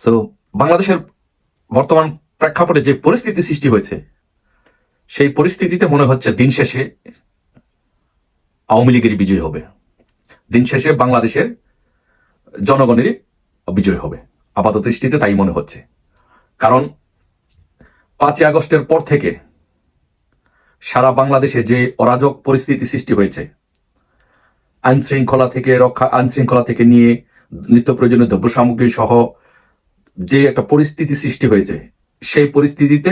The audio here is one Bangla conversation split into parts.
সো বাংলাদেশের বর্তমান প্রেক্ষাপটে যে পরিস্থিতি সৃষ্টি হয়েছে, সেই পরিস্থিতিতে মনে হচ্ছে দিন শেষে আওয়ামী লীগেরই বিজয় হবে। দিন শেষে বাংলাদেশের জনগণেরই বিজয় হবে, আপাতত দৃষ্টিতে তাই মনে হচ্ছে। কারণ 5ই আগস্টের পর থেকে সারা বাংলাদেশে যে অরাজক পরিস্থিতি সৃষ্টি হয়েছে, আইন শৃঙ্খলা থেকে নিয়ে নিত্য প্রয়োজনীয় দ্রব্য সামগ্রী সহ যে একটা পরিস্থিতি সৃষ্টি হয়েছে, সেই পরিস্থিতিতে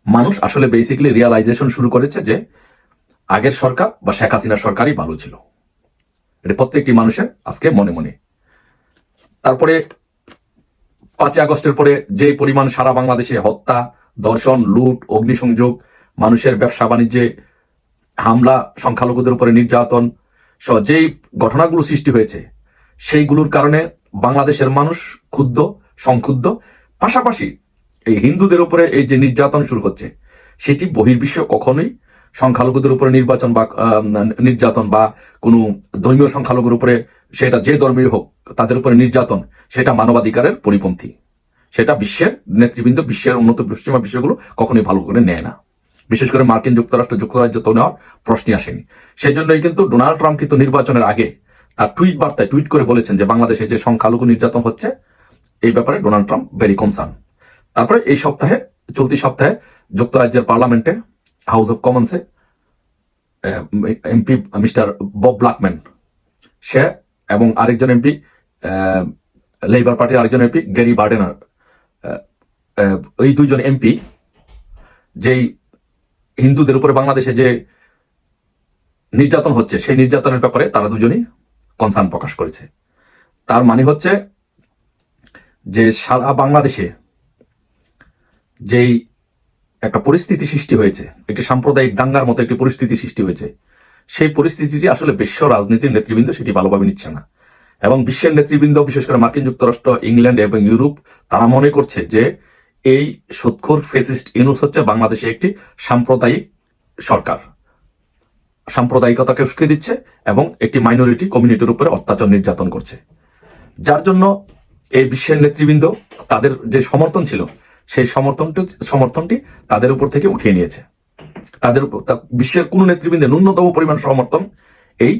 মানুষ আসলে বেসিক্যালি রিয়ালাইজেশন শুরু করেছে যে আগের সরকার বা শেখ হাসিনার সরকারই ভালো ছিল। এটা প্রত্যেকটি মানুষের আজকে মনে মনে। তারপরে 5ই আগস্টের পরে যে পরিমাণ সারা বাংলাদেশে হত্যা, ধর্ষণ, লুট, অগ্নিসংযোগ, মানুষের ব্যবসা বাণিজ্যে হামলা, সংখ্যালঘুদের উপরে নির্যাতন সহ যেই ঘটনাগুলো সৃষ্টি হয়েছে, সেইগুলোর কারণে বাংলাদেশের মানুষ ক্ষুব্ধ, সংক্ষুব্ধ। পাশাপাশি এই হিন্দুদের উপরে এই যে নির্যাতন শুরু হচ্ছে, সেটি বহির্বিশ্ব কখনোই সংখ্যালঘুদের উপরে নির্যাতন বা কোনো ধর্মীয় সংখ্যালঘুর উপরে, সেটা যে ধর্মীয় হোক, তাদের উপরে নির্যাতন, সেটা মানবাধিকারের পরিপন্থী। সেটা বিশ্বের নেতৃবৃন্দ, বিশ্বের উন্নত পশ্চিমা বিশ্বগুলো কখনোই ভালো করে নেয় না। বিশেষ করে মার্কিন যুক্তরাজ্য তো নেওয়ার প্রশ্নই আসেনি। সেই জন্যই কিন্তু ডোনাল্ড ট্রাম্প কিন্তু নির্বাচনের আগে তার টুইট করে বলেছেন যে বাংলাদেশে যে সংখ্যালঘু নির্যাতন হচ্ছে, এই ব্যাপারে ডোনাল্ড ট্রাম্প ভেরি কনসার্ন। তারপরে এই চলতি সপ্তাহে যুক্তরাজ্যের পার্লামেন্টে, হাউস অব কমন্সে এমপি মিস্টার বব ব্ল্যাকম্যান, সে এবং আরেকজন এমপি, লেবার পার্টির আরেকজন এমপি গ্যারি বার্ডেনার, এই দুইজন এমপি যেই হিন্দুদের উপরে বাংলাদেশে যে নির্যাতন হচ্ছে, সেই নির্যাতনের ব্যাপারে তারা দুজনই কনসার্ন প্রকাশ করেছে। তার মানে হচ্ছে যে সারা বাংলাদেশে যেই একটা পরিস্থিতি সৃষ্টি হয়েছে, একটি সাম্প্রদায়িক দাঙ্গার মতো একটি পরিস্থিতি সৃষ্টি হয়েছে, সেই পরিস্থিতিটি আসলে বিশ্ব রাজনীতির নেতৃবৃন্দ সেটি ভালোভাবে নিচ্ছে না। এবং বিশ্বের নেতৃবৃন্দ, বিশেষ করে মার্কিন যুক্তরাষ্ট্র, ইংল্যান্ড এবং ইউরোপ, তারা মনে করছে যে এই সুৎখোর ফ্যাসিস্ট ইউনূস হচ্ছে বাংলাদেশে একটি সাম্প্রদায়িক সরকার, সাম্প্রদায়িকতাকে উস্কে দিচ্ছে এবং একটি মাইনরিটি কমিউনিটির উপরে অত্যাচার নির্যাতন করছে। যার জন্য এই বিশ্বের নেতৃবৃন্দ তাদের যে সমর্থন ছিল, সেই সমর্থনটি তাদের উপর থেকে উঠিয়ে নিয়েছে। তাদের উপর বিশ্বের কোন নেতৃবৃন্দের ন্যূনতম পরিমাণ সমর্থন এই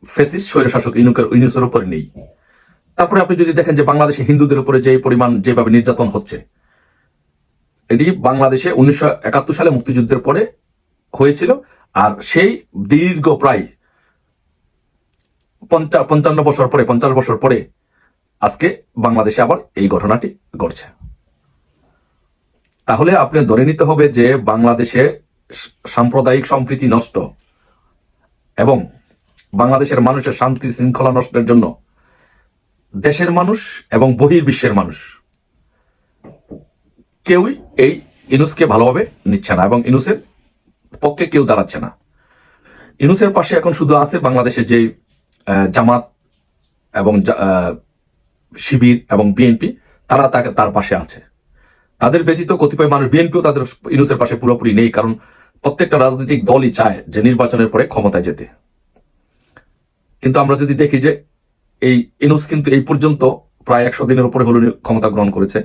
ফ্যাসিস্ট স্বৈরশাসক ইউনূসের উপর নেই। তারপরে আপনি যদি দেখেন যে বাংলাদেশে হিন্দুদের উপরে যে পরিমাণ যেভাবে নির্যাতন হচ্ছে, এটি বাংলাদেশে 1971 সালে মুক্তিযুদ্ধের পরে হয়েছিল। আর সেই দীর্ঘ প্রায় 50 বছর পরে আজকে বাংলাদেশে আবার এই ঘটনাটি ঘটছে। তাহলে আপনি ধরে নিতে হবে যে বাংলাদেশে সাম্প্রদায়িক সম্প্রীতি নষ্ট এবং বাংলাদেশের মানুষের শান্তি শৃঙ্খলা নষ্টের জন্য দেশের মানুষ এবং বহির্বিশ্বের মানুষ কেউই এই ইউনূসকে ভালোভাবে নিচ্ছে না এবং ইউনূসের পক্ষে কেউ দাঁড়াচ্ছে না। ইউনূসের পাশে এখন শুধু আছে বাংলাদেশের যে জামাত এবং শিবির এবং বিএনপি, তারা তার পাশে আছে। তাদের ব্যতীত কতিপয় মানুষ, বিএনপিও তাদের ইউনূসের পাশে পুরোপুরি নেই, কারণ প্রত্যেকটা রাজনৈতিক দলই চায় যে নির্বাচনের পরে ক্ষমতায় যেতে। কিন্তু আমরা যদি দেখি যে এই ইউনূস কিন্তু এই পর্যন্ত প্রায় 100 দিনের উপরে হলো ক্ষমতা গ্রহণ করেছে,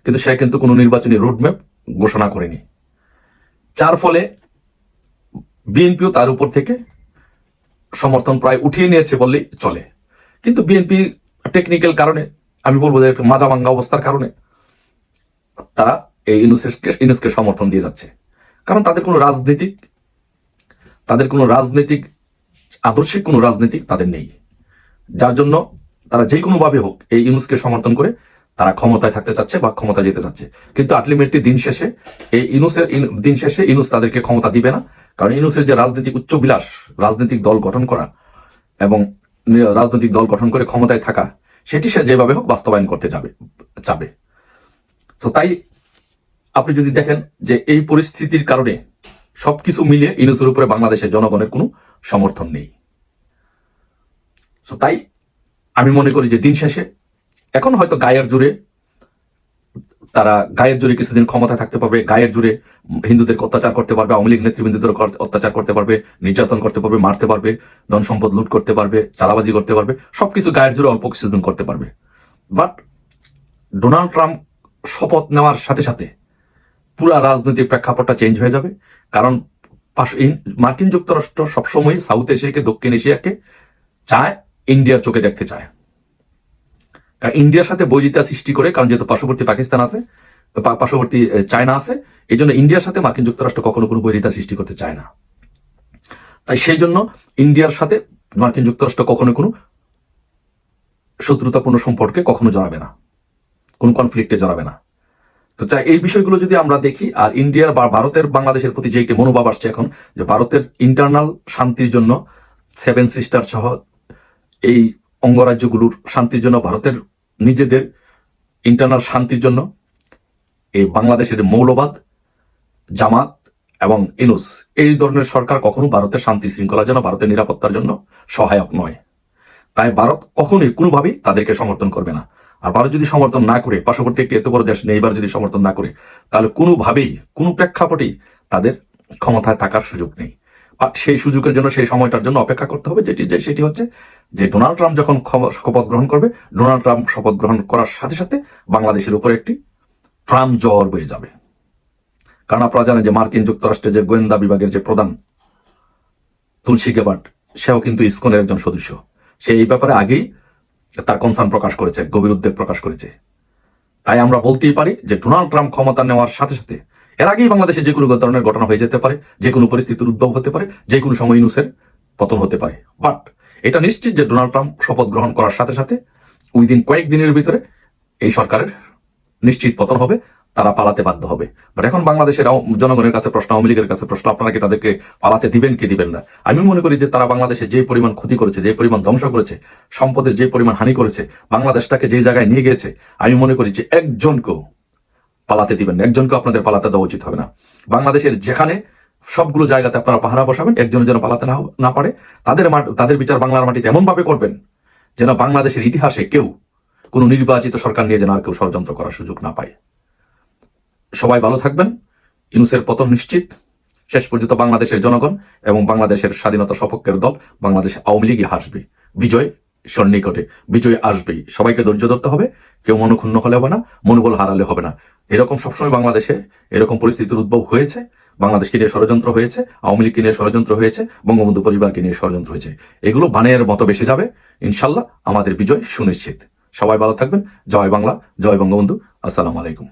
কিন্তু সে কিন্তু কোনো নির্বাচনী রোডম্যাপ ঘোষণা করেনি। যার ফলে বিএনপিও তার উপর থেকে সমর্থন প্রায় উঠিয়ে নিয়েছে বললেই চলে। কিন্তু বিএনপি টেকনিক্যাল কারণে, আমি বলবো যে একটা মাজামাঙ্গা অবস্থার কারণে তারা এই ইউনূসকে সমর্থন দিয়ে যাচ্ছে। কারণ তাদের কোনো রাজনৈতিক আদর্শিক কোনো রাজনীতি তাদের নেই। যার জন্য তারা যে কোনোভাবে হোক এই ইউনূসকে সমর্থন করে তারা ক্ষমতায় থাকতে চাচ্ছে বা ক্ষমতা যেতে চাচ্ছে। কিন্তু আলটিমেটলি দিন শেষে ইউনূস তাদেরকে ক্ষমতা দিবে না। কারণ ইউনূসের যে রাজনৈতিক উচ্চবিলাস, রাজনৈতিক দল গঠন করা এবং রাজনৈতিক দল গঠন করে ক্ষমতায় থাকা, সেটি সে যেভাবে হোক বাস্তবায়ন করতে চাবে। তো তাই আপনি যদি দেখেন যে এই পরিস্থিতির কারণে সবকিছু মিলিয়ে ইউনূসের উপরে বাংলাদেশের জনগণের কোনো সমর্থন নেই। তো তাই আমি মনে করি যে দিন শেষে এখন হয়তো গায়ের জোরে কিছুদিন ক্ষমতায় থাকতে পারবে, গায়ের জোরে হিন্দুদেরকে অত্যাচার করতে পারবে, আওয়ামী লীগ নেতৃবৃন্দদের অত্যাচার করতে পারবে, নির্যাতন করতে পারবে, মারতে পারবে, ধন সম্পদ লুট করতে পারবে, চাঁদাবাজি করতে পারবে, সবকিছু গায়ের জোরে অল্প কিছুদিন করতে পারবে। বাট ডোনাল্ড ট্রাম্প শপথ নেওয়ার সাথে সাথে পুরা রাজনৈতিক প্রেক্ষাপটটা চেঞ্জ হয়ে যাবে। কারণ মার্কিন যুক্তরাষ্ট্র সবসময় সাউথ এশিয়াকে, দক্ষিণ এশিয়াকে চায় ইন্ডিয়ার চোখে দেখতে চায়। ইন্ডিয়ার সাথে বৈরিতা সৃষ্টি করে, কারণ যেহেতু পার্শ্ববর্তী পাকিস্তান আছে, তো পার্শ্ববর্তী চায়না আছে, এই জন্য ইন্ডিয়ার সাথে মার্কিন যুক্তরাষ্ট্র কখনো কোনো বৈরিতা সৃষ্টি করতে চায় না। তাই সেই জন্য ইন্ডিয়ার সাথে মার্কিন যুক্তরাষ্ট্র কখনো কোনো শত্রুতাপূর্ণ সম্পর্কে কখনো জড়াবে না, কোন কনফ্লিক্টে জড়াবে না। তো চাই এই বিষয়গুলো যদি আমরা দেখি, আর ইন্ডিয়ার বা ভারতের বাংলাদেশের প্রতি যে একটি মনোভাব আসছে এখন, যে ভারতের ইন্টারনাল শান্তির জন্য, সেভেন সিস্টার সহ এই অঙ্গরাজ্যগুলোর শান্তির জন্য, ভারতের নিজেদের ইন্টারনাল শান্তির জন্য এই বাংলাদেশের মৌলবাদ, জামাত এবং ইনুস এই ধরনের সরকার কখনো ভারতের শান্তি শৃঙ্খলার জন্য, ভারতের নিরাপত্তার জন্য সহায়ক নয়। তাই ভারত কখনোই কোনোভাবেই তাদেরকে সমর্থন করবে না। আর ভারত যদি সমর্থন না করে, পার্শ্ববর্তী একটি এত বড় দেশ নেই, এবার যদি সমর্থন না করে, তাহলে কোনোভাবেই কোনো প্রেক্ষাপটেই তাদের ক্ষমতায় থাকার সুযোগ নেই। সেই সুযোগের জন্য, সেই সময়টার জন্য অপেক্ষা করতে হবে, সেটি হচ্ছে যে ডোনাল্ড ট্রাম্প যখন শপথ গ্রহণ করবে, ডোনাল্ড ট্রাম্প শপথ গ্রহণ করার সাথে সাথে বাংলাদেশের উপর একটি ট্রাম্প জ্বর বয়ে যাবে। কারণ আপনারা জানেন যে মার্কিন যুক্তরাষ্ট্রের যে গোয়েন্দা বিভাগের যে প্রধান তুলসী গেবার্ট, সেও কিন্তু ইসকনের একজন সদস্য। সে এই ব্যাপারে আগেই তার কনসার্ন প্রকাশ করেছে, গভীর উদ্বেগ প্রকাশ করেছে। তাই আমরা বলতেই পারি যে ডোনাল্ড ট্রাম্প ক্ষমতা নেওয়ার সাথে সাথে, এর আগেই বাংলাদেশে যে কোনো ধরনের ঘটনা হয়ে যেতে পারে, যে কোনো পরিস্থিতির উদ্ভব হতে পারে, যে কোনো সময় ইউনূসের পতন হতে পারে। বাট এটা নিশ্চিত যে ডোনাল্ড ট্রাম্প শপথ গ্রহণ করার সাথে সাথে উইদিন কয়েকদিনের ভিতরে এই সরকারের নিশ্চিত পতন হবে, তারা পালাতে বাধ্য হবে। বাট এখন বাংলাদেশের জনগণের কাছে প্রশ্ন, আওয়ামী লীগের কাছে প্রশ্ন, আপনারা কি তাদেরকে পালাতে দিবেন কি দিবেন না? আমি মনে করি যে তারা বাংলাদেশে যে পরিমাণ ক্ষতি করেছে, যে পরিমাণ ধ্বংস করেছে, সম্পদের যে পরিমাণ হানি করেছে, বাংলাদেশটাকে যে জায়গায় নিয়ে গিয়েছে, আমি মনে করি যে একজনকেও পালাতে দিবেন না, একজনকে আপনাদের পালাতে দেওয়া উচিত হবে না। বাংলাদেশের যেখানে সবগুলো জায়গাতে আপনারা পাহারা বসাবেন, একজনের যেন পালাতে না পারে। তাদের বিচার বাংলার মাটিতে এমন ভাবে করবেন যেন বাংলাদেশের ইতিহাসে কেউ কোনো নির্বাচিত সরকার নিয়ে যেন আর কেউ ষড়যন্ত্র করার সুযোগ না পায়। সবাই ভালো থাকবেন। ইউনূসের পতন নিশ্চিত। শেষ পর্যন্ত বাংলাদেশের জনগণ এবং বাংলাদেশের স্বাধীনতা সপক্ষের দল বাংলাদেশ আওয়ামী লীগই হাসবে। বিজয় সন্নিকটে, বিজয় আসবেই। সবাইকে ধৈর্য ধরতে হবে, কেউ মনক্ষুণ্ণ হলে হবে না, মনোবল হারালে হবে না। এরকম সবসময় বাংলাদেশে এরকম পরিস্থিতির উদ্ভব হয়েছে। বাংলাদেশকে নিয়ে ষড়যন্ত্র হয়েছে, আওয়ামী লীগকে নিয়ে ষড়যন্ত্র হয়েছে, বঙ্গবন্ধু পরিবারকে নিয়ে ষড়যন্ত্র হয়েছে। এগুলো বানের মতো বেশি যাবে। ইনশাল্লাহ আমাদের বিজয় সুনিশ্চিত। সবাই ভালো থাকবেন। জয় বাংলা, জয় বঙ্গবন্ধু। আসসালামু আলাইকুম।